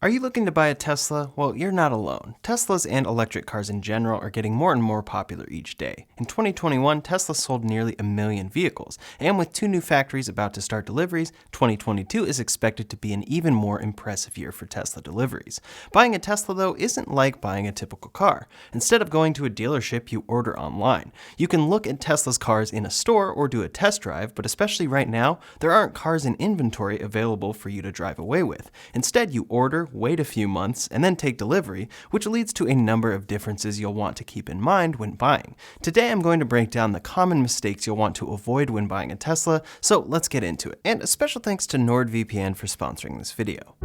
Are you looking to buy a Tesla? Well, you're not alone. Teslas and electric cars in general are getting more and more popular each day. In 2021, Tesla sold nearly 1 million vehicles, and with 2 new factories about to start deliveries, 2022 is expected to be an even more impressive year for Tesla deliveries. Buying a Tesla, though, isn't like buying a typical car. Instead of going to a dealership, you order online. You can look at Tesla's cars in a store or do a test drive, but especially right now, there aren't cars in inventory available for you to drive away with. Instead, you order, wait a few months, and then take delivery, which leads to a number of differences you'll want to keep in mind when buying. Today I'm going to break down the common mistakes you'll want to avoid when buying a Tesla, so let's get into it. And a special thanks to NordVPN for sponsoring this video.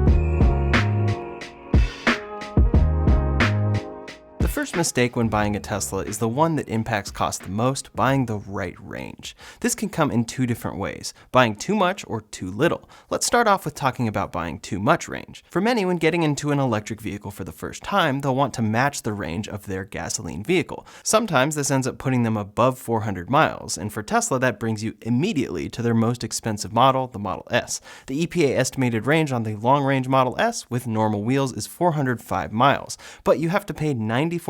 The first mistake when buying a Tesla is the one that impacts cost the most: buying the right range. This can come in 2 different ways: buying too much or too little. Let's start off with talking about buying too much range. For many, when getting into an electric vehicle for the first time, they'll want to match the range of their gasoline vehicle. Sometimes this ends up putting them above 400 miles, and for Tesla that brings you immediately to their most expensive model, the Model S. The EPA estimated range on the long-range Model S with normal wheels is 405 miles, but you have to pay $94,990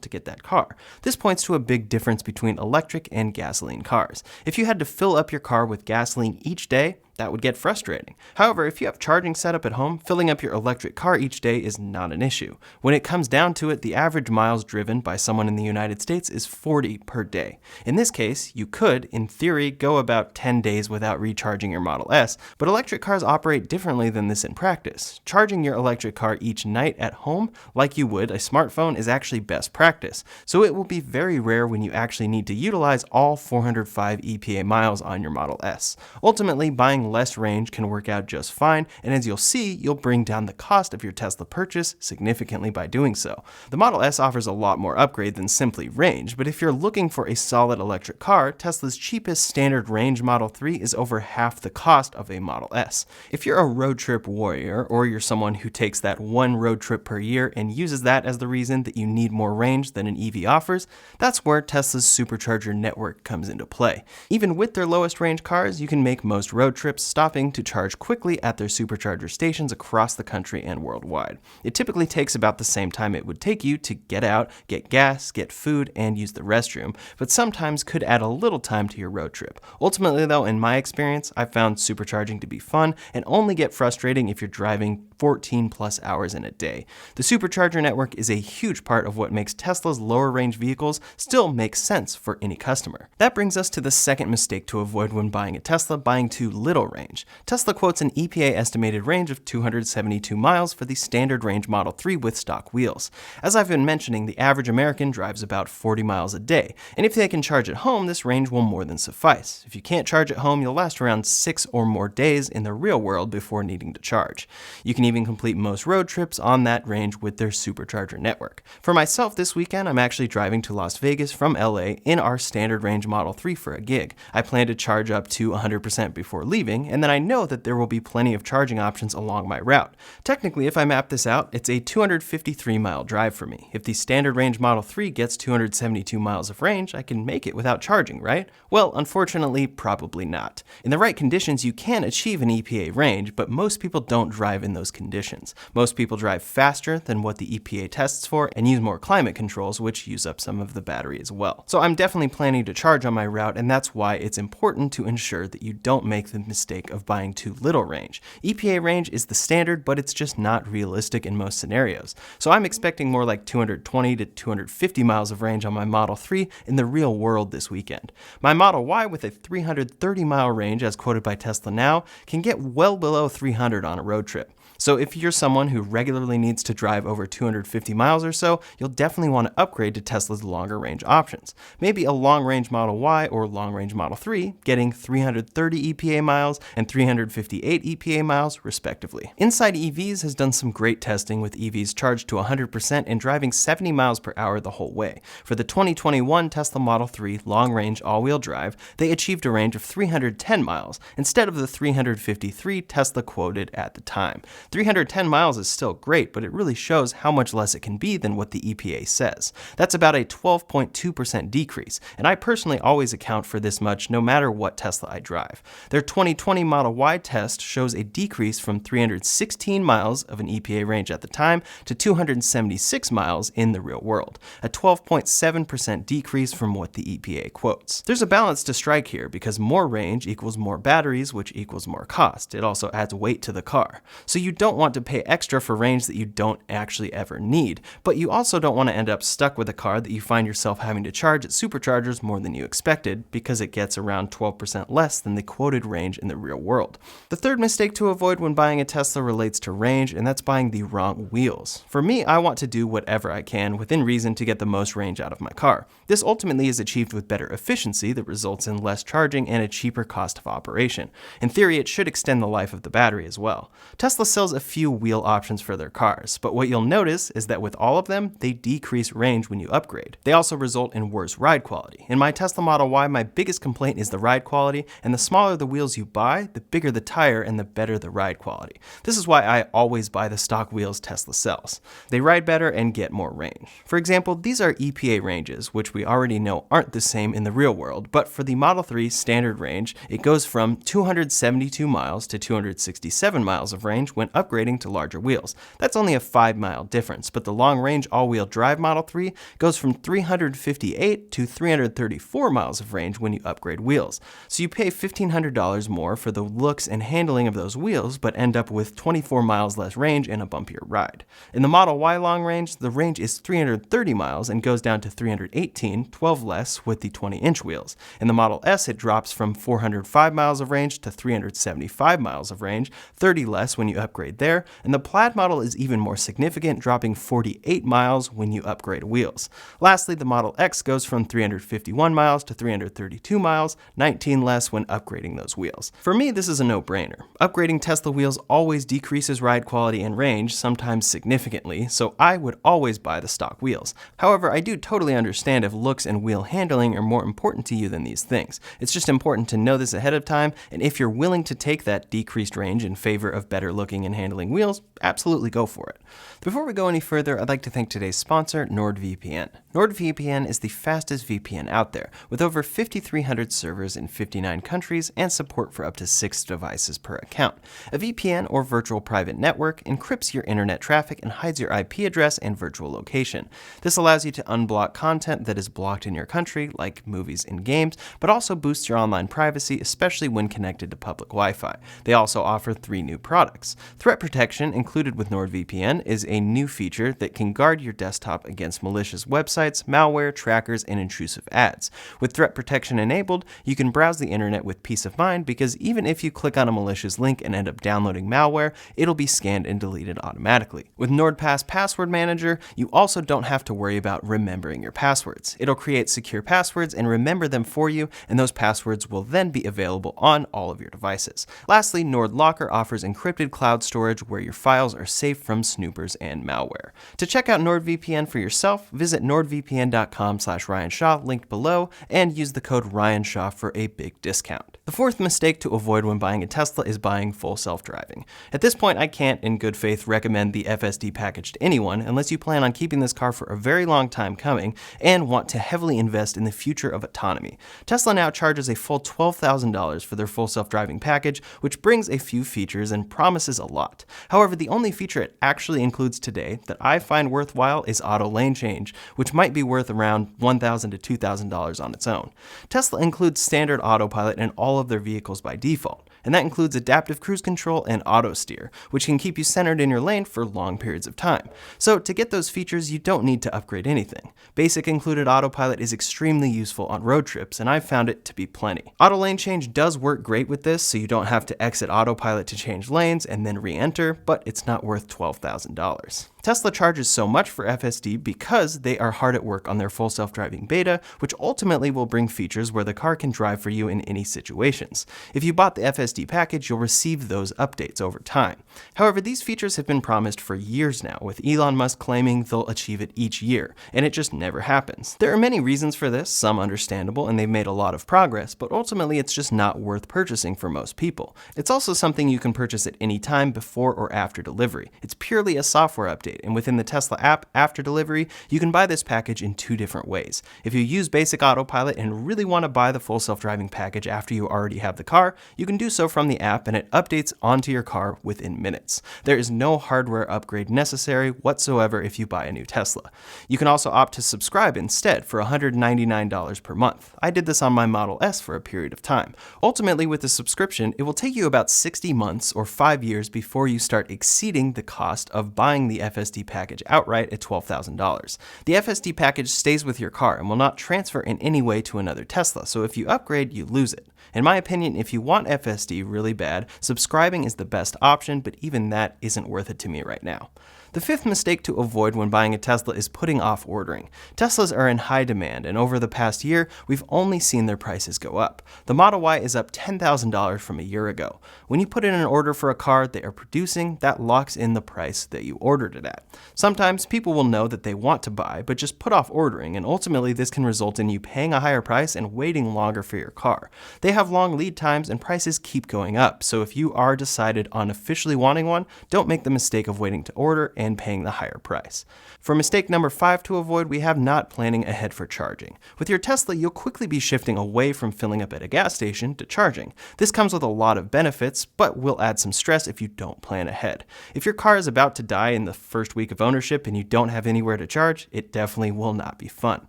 to get that car. This points to a big difference between electric and gasoline cars. If you had to fill up your car with gasoline each day, that would get frustrating. However, if you have charging set up at home, filling up your electric car each day is not an issue. When it comes down to it, the average miles driven by someone in the United States is 40 per day. In this case, you could, in theory, go about 10 days without recharging your Model S, but electric cars operate differently than this in practice. Charging your electric car each night at home, like you would a smartphone, is actually best practice, so it will be very rare when you actually need to utilize all 405 EPA miles on your Model S. Ultimately, buying less range can work out just fine, and as you'll see, you'll bring down the cost of your Tesla purchase significantly by doing so. The Model S offers a lot more upgrade than simply range, but if you're looking for a solid electric car, Tesla's cheapest standard range Model 3 is over half the cost of a Model S. If you're a road trip warrior, or you're someone who takes that one road trip per year and uses that as the reason that you need more range than an EV offers, that's where Tesla's supercharger network comes into play. Even with their lowest range cars, you can make most road trips stopping to charge quickly at their supercharger stations across the country and worldwide. It typically takes about the same time it would take you to get out, get gas, get food, and use the restroom, but sometimes could add a little time to your road trip. Ultimately though, in my experience, I found supercharging to be fun and only get frustrating if you're driving 14 plus hours in a day. The supercharger network is a huge part of what makes Tesla's lower range vehicles still make sense for any customer. That brings us to the second mistake to avoid when buying a Tesla: buying too little range. Tesla quotes an EPA estimated range of 272 miles for the standard range Model 3 with stock wheels. As I've been mentioning, the average American drives about 40 miles a day, and if they can charge at home, this range will more than suffice. If you can't charge at home, you'll last around 6 or more days in the real world before needing to charge. You can even complete most road trips on that range with their supercharger network. For myself this weekend, I'm actually driving to Las Vegas from LA in our standard range Model 3 for a gig. I plan to charge up to 100% before leaving, and then I know that there will be plenty of charging options along my route. Technically, if I map this out, it's a 253-mile drive for me. If the standard range Model 3 gets 272 miles of range, I can make it without charging, right? Well, unfortunately, probably not. In the right conditions, you can achieve an EPA range, but most people don't drive in those conditions. Most people drive faster than what the EPA tests for and use more climate controls, which use up some of the battery as well. So I'm definitely planning to charge on my route, and that's why it's important to ensure that you don't make the mistake of buying too little range. EPA range is the standard, but it's just not realistic in most scenarios. So I'm expecting more like 220 to 250 miles of range on my Model 3 in the real world this weekend. My Model Y, with a 330-mile range as quoted by Tesla now, can get well below 300 on a road trip. So if you're someone who regularly needs to drive over 250 miles or so, you'll definitely want to upgrade to Tesla's longer range options. Maybe a long range Model Y or long range Model 3, getting 330 EPA miles and 358 EPA miles respectively. Inside EVs has done some great testing with EVs charged to 100% and driving 70 miles per hour the whole way. For the 2021 Tesla Model 3 long range all-wheel drive, they achieved a range of 310 miles instead of the 353 Tesla quoted at the time. 310 miles is still great, but it really shows how much less it can be than what the EPA says. That's about a 12.2% decrease, and I personally always account for this much no matter what Tesla I drive. Their 2020 2020 Model Y test shows a decrease from 316 miles of an EPA range at the time to 276 miles in the real world, a 12.7% decrease from what the EPA quotes. There's a balance to strike here because more range equals more batteries, which equals more cost. It also adds weight to the car. So you don't want to pay extra for range that you don't actually ever need, but you also don't want to end up stuck with a car that you find yourself having to charge at superchargers more than you expected because it gets around 12% less than the quoted range in the real world. The third mistake to avoid when buying a Tesla relates to range, and that's buying the wrong wheels. For me, I want to do whatever I can within reason to get the most range out of my car. This ultimately is achieved with better efficiency that results in less charging and a cheaper cost of operation. In theory, it should extend the life of the battery as well. Tesla sells a few wheel options for their cars, but what you'll notice is that with all of them, they decrease range when you upgrade. They also result in worse ride quality. In my Tesla Model Y, my biggest complaint is the ride quality, and the smaller the wheels you buy, the bigger the tire and the better the ride quality. This is why I always buy the stock wheels Tesla sells. They ride better and get more range. For example, these are EPA ranges, which we already know aren't the same in the real world, but for the Model 3 standard range, it goes from 272 miles to 267 miles of range when upgrading to larger wheels. That's only a 5-mile difference, but the long-range all-wheel drive Model 3 goes from 358 to 334 miles of range when you upgrade wheels. So you pay $1,500 more for the looks and handling of those wheels, but end up with 24 miles less range and a bumpier ride. In the Model Y long range, the range is 330 miles and goes down to 318, 12 less with the 20-inch wheels. In the Model S, it drops from 405 miles of range to 375 miles of range, 30 less when you upgrade there, and the Plaid model is even more significant, dropping 48 miles when you upgrade wheels. Lastly, the Model X goes from 351 miles to 332 miles, 19 less when upgrading those wheels. For me, this is a no-brainer. Upgrading Tesla wheels always decreases ride quality and range, sometimes significantly, so I would always buy the stock wheels. However, I do totally understand if looks and wheel handling are more important to you than these things. It's just important to know this ahead of time, and if you're willing to take that decreased range in favor of better looking and handling wheels, absolutely go for it. Before we go any further, I'd like to thank today's sponsor, NordVPN. NordVPN is the fastest VPN out there, with over 5,300 servers in 59 countries and support for up to 6 devices per account. A VPN, or virtual private network, encrypts your internet traffic and hides your IP address and virtual location. This allows you to unblock content that is blocked in your country, like movies and games, but also boosts your online privacy, especially when connected to public Wi-Fi. They also offer 3 new products. Threat protection, included with NordVPN, is a new feature that can guard your desktop against malicious websites, malware, trackers, and intrusive ads. With threat protection enabled, you can browse the internet with peace of mind because even if you click on a malicious link and end up downloading malware, it'll be scanned and deleted automatically. With NordPass Password Manager, you also don't have to worry about remembering your passwords. It'll create secure passwords and remember them for you, and those passwords will then be available on all of your devices. Lastly, NordLocker offers encrypted cloud storage where your files are safe from snoopers and malware. To check out NordVPN for yourself, visit nordvpn.com/RyanShaw, linked below, and use the code RyanShaw for a big discount. The fourth mistake to avoid when buying a Tesla is buying full self-driving. At this point, I can't, in good faith, recommend the FSD package to anyone unless you plan on keeping this car for a very long time coming and want to heavily invest in the future of autonomy. Tesla now charges a full $12,000 for their full self-driving package, which brings a few features and promises a lot. However, the only feature it actually includes today that I find worthwhile is auto lane change, which might be worth around $1,000 to $2,000 on its own. Tesla includes standard autopilot in all of their vehicles by default, and that includes adaptive cruise control and auto steer, which can keep you centered in your lane for long periods of time. So to get those features, you don't need to upgrade anything. Basic included autopilot is extremely useful on road trips, and I've found it to be plenty. Auto lane change does work great with this, so you don't have to exit autopilot to change lanes and then re-enter, but it's not worth $12,000. Tesla charges so much for FSD because they are hard at work on their full self-driving beta, which ultimately will bring features where the car can drive for you in any situations. If you bought the FSD package, you'll receive those updates over time. However, these features have been promised for years now, with Elon Musk claiming they'll achieve it each year, and it just never happens. There are many reasons for this, some understandable, and they've made a lot of progress, but ultimately it's just not worth purchasing for most people. It's also something you can purchase at any time before or after delivery. It's purely a software update update, and within the Tesla app after delivery, you can buy this package in 2 different ways. If you use basic autopilot and really want to buy the full self-driving package after you already have the car, you can do so from the app and it updates onto your car within minutes. There is no hardware upgrade necessary whatsoever if you buy a new Tesla. You can also opt to subscribe instead for $199 per month. I did this on my Model S for a period of time. Ultimately, with the subscription, it will take you about 60 months or 5 years before you start exceeding the cost of buying the FSD package outright at $12,000. The FSD package stays with your car and will not transfer in any way to another Tesla, so if you upgrade, you lose it. In my opinion, if you want FSD really bad, subscribing is the best option, but even that isn't worth it to me right now. The 5th mistake to avoid when buying a Tesla is putting off ordering. Teslas are in high demand, and over the past year, we've only seen their prices go up. The Model Y is up $10,000 from a year ago. When you put in an order for a car they are producing, that locks in the price that you ordered it at. Sometimes people will know that they want to buy, but just put off ordering, and ultimately this can result in you paying a higher price and waiting longer for your car. They have long lead times and prices keep going up, so if you are decided on officially wanting one, don't make the mistake of waiting to order and paying the higher price. For mistake number 5 to avoid, we have not planning ahead for charging. With your Tesla, you'll quickly be shifting away from filling up at a gas station to charging. This comes with a lot of benefits, but will add some stress if you don't plan ahead. If your car is about to die in the first week of ownership and you don't have anywhere to charge, it definitely will not be fun.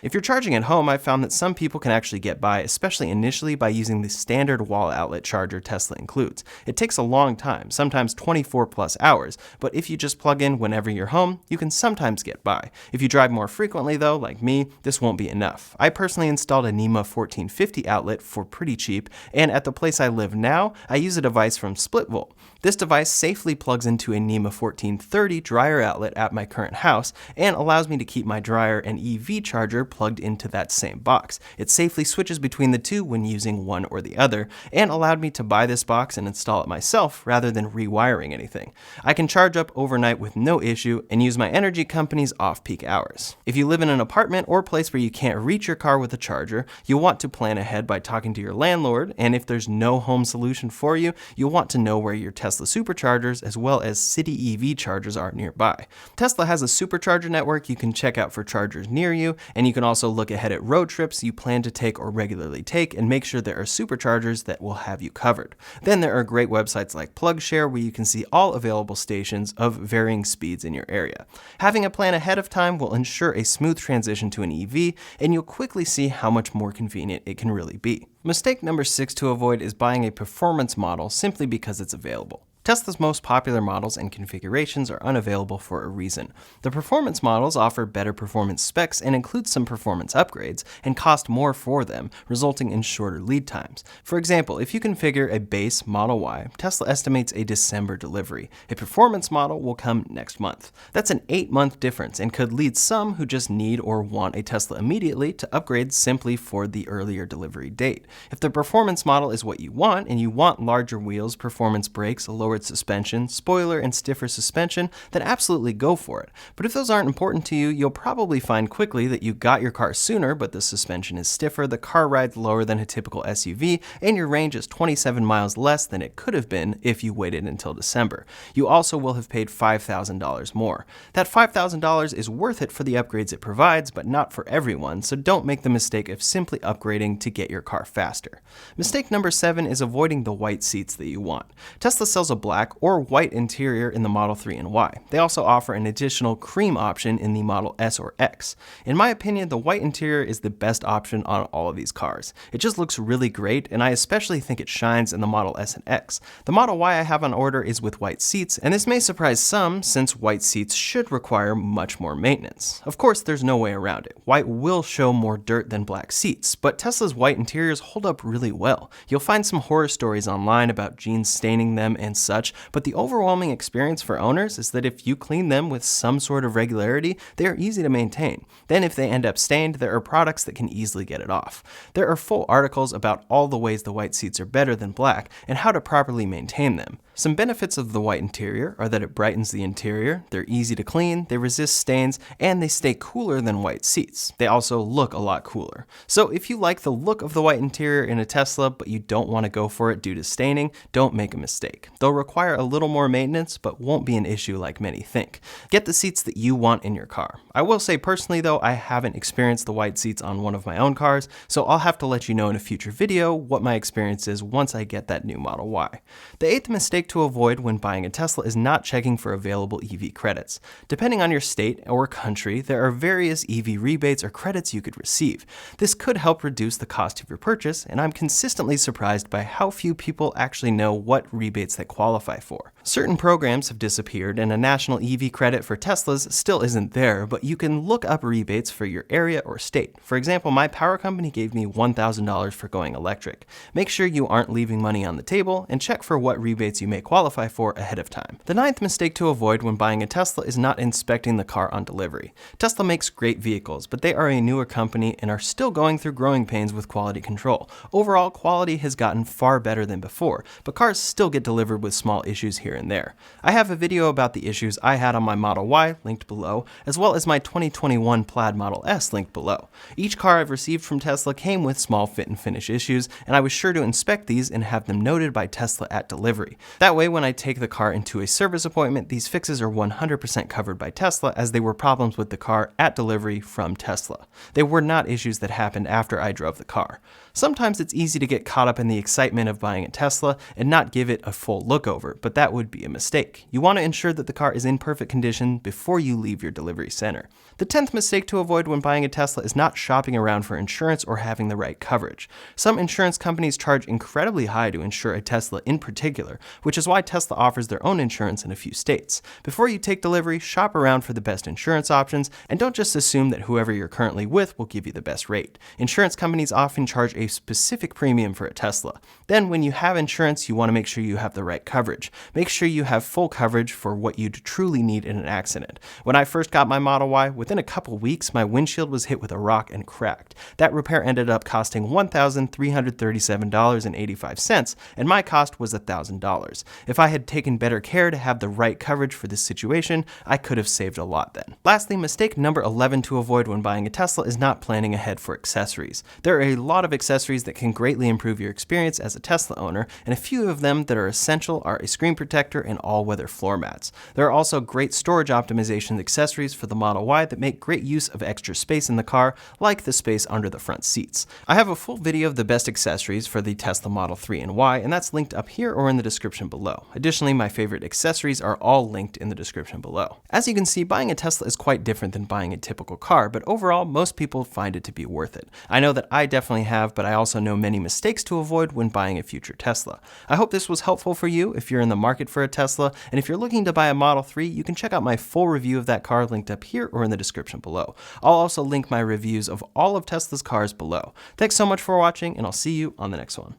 If you're charging at home, I've found that some people can actually get by, especially initially, by using the standard wall outlet charger Tesla includes. It takes a long time, sometimes 24 plus hours, but if you just plug in whenever you're home, you can sometimes get by. If you drive more frequently though, like me, this won't be enough. I personally installed a NEMA 1450 outlet for pretty cheap, and at the place I live now, I use a device from SplitVolt. This device safely plugs into a NEMA 1430 dryer outlet at my current house and allows me to keep my dryer and EV charger plugged into that same box. It safely switches between the two when using one or the other, and allowed me to buy this box and install it myself rather than rewiring anything. I can charge up overnight with no issue and use my energy company's off-peak hours. If you live in an apartment or place where you can't reach your car with a charger, you'll want to plan ahead by talking to your landlord, and if there's no home solution for you, you'll want to know where your Tesla superchargers as well as city EV chargers are nearby. Tesla has a supercharger network you can check out for chargers near you, and you can also look ahead at road trips you plan to take or regularly take and make sure there are superchargers that will have you covered. Then there are great websites like PlugShare where you can see all available stations of varying speeds in your area. Having a plan ahead of time will ensure a smooth transition to an EV, and you'll quickly see how much more convenient it can really be. Mistake number 6 to avoid is buying a performance model simply because it's available. Tesla's most popular models and configurations are unavailable for a reason. The performance models offer better performance specs and include some performance upgrades and cost more for them, resulting in shorter lead times. For example, if you configure a base Model Y, Tesla estimates a December delivery. A performance model will come next month. That's an 8-month difference and could lead some who just need or want a Tesla immediately to upgrade simply for the earlier delivery date. If the performance model is what you want and you want larger wheels, performance brakes, lowered suspension, spoiler, and stiffer suspension, then absolutely go for it. But if those aren't important to you, you'll probably find quickly that you got your car sooner, but the suspension is stiffer, the car rides lower than a typical SUV, and your range is 27 miles less than it could have been if you waited until December. You also will have paid $5,000 more. That $5,000 is worth it for the upgrades it provides, but not for everyone, so don't make the mistake of simply upgrading to get your car faster. Mistake number 7 is avoiding the white seats that you want. Tesla sells a black or white interior in the Model 3 and Y. They also offer an additional cream option in the Model S or X. In my opinion, the white interior is the best option on all of these cars. It just looks really great, and I especially think it shines in the Model S and X. The Model Y I have on order is with white seats, and this may surprise some since white seats should require much more maintenance. Of course, there's no way around it. White will show more dirt than black seats, but Tesla's white interiors hold up really well. You'll find some horror stories online about jeans staining them and such, but the overwhelming experience for owners is that if you clean them with some sort of regularity, they are easy to maintain. Then if they end up stained, there are products that can easily get it off. There are full articles about all the ways the white seats are better than black and how to properly maintain them. Some benefits of the white interior are that it brightens the interior, they're easy to clean, they resist stains, and they stay cooler than white seats. They also look a lot cooler. So if you like the look of the white interior in a Tesla, but you don't want to go for it due to staining, don't make a mistake. They'll require a little more maintenance, but won't be an issue like many think. Get the seats that you want in your car. I will say personally though, I haven't experienced the white seats on one of my own cars, so I'll have to let you know in a future video what my experience is once I get that new Model Y. The eighth mistake to avoid when buying a Tesla is not checking for available EV credits. Depending on your state or country, there are various EV rebates or credits you could receive. This could help reduce the cost of your purchase, and I'm consistently surprised by how few people actually know what rebates they qualify for. Certain programs have disappeared, and a national EV credit for Teslas still isn't there, but you can look up rebates for your area or state. For example, my power company gave me $1,000 for going electric. Make sure you aren't leaving money on the table, and check for what rebates you may qualify for ahead of time. The ninth mistake to avoid when buying a Tesla is not inspecting the car on delivery. Tesla makes great vehicles, but they are a newer company and are still going through growing pains with quality control. Overall, quality has gotten far better than before, but cars still get delivered with small issues here and there. I have a video about the issues I had on my Model Y linked below, as well as my 2021 Plaid Model S linked below. Each car I've received from Tesla came with small fit and finish issues, and I was sure to inspect these and have them noted by Tesla at delivery. That way, when I take the car into a service appointment, these fixes are 100% covered by Tesla, as they were problems with the car at delivery from Tesla. They were not issues that happened after I drove the car. Sometimes it's easy to get caught up in the excitement of buying a Tesla and not give it a full look over, but that would be a mistake. You want to ensure that the car is in perfect condition before you leave your delivery center. The 10th mistake to avoid when buying a Tesla is not shopping around for insurance or having the right coverage. Some insurance companies charge incredibly high to insure a Tesla in particular, which is why Tesla offers their own insurance in a few states. Before you take delivery, shop around for the best insurance options, and don't just assume that whoever you're currently with will give you the best rate. Insurance companies often charge a specific premium for a Tesla. Then when you have insurance, you want to make sure you have the right coverage. Make sure you have full coverage for what you truly need in an accident. When I first got my Model Y, within a couple weeks, my windshield was hit with a rock and cracked. That repair ended up costing $1,337.85, and my cost was $1,000. If I had taken better care to have the right coverage for this situation, I could have saved a lot then. Lastly, mistake number 11 to avoid when buying a Tesla is not planning ahead for accessories. There are a lot of accessories that can greatly improve your experience as a Tesla owner, and a few of them that are essential are a screen protector and all-weather floor mats. There are also great storage optimization accessories for the Model Y that make great use of extra space in the car, like the space under the front seats. I have a full video of the best accessories for the Tesla Model 3 and Y, and that's linked up here or in the description below. Additionally, my favorite accessories are all linked in the description below. As you can see, buying a Tesla is quite different than buying a typical car, but overall, most people find it to be worth it. I know that I definitely have, but I also know many mistakes to avoid when buying a future Tesla. I hope this was helpful for you if you're in the market for a Tesla, and if you're looking to buy a Model 3, you can check out my full review of that car linked up here or in the description below. I'll also link my reviews of all of Tesla's cars below. Thanks so much for watching, and I'll see you on the next one.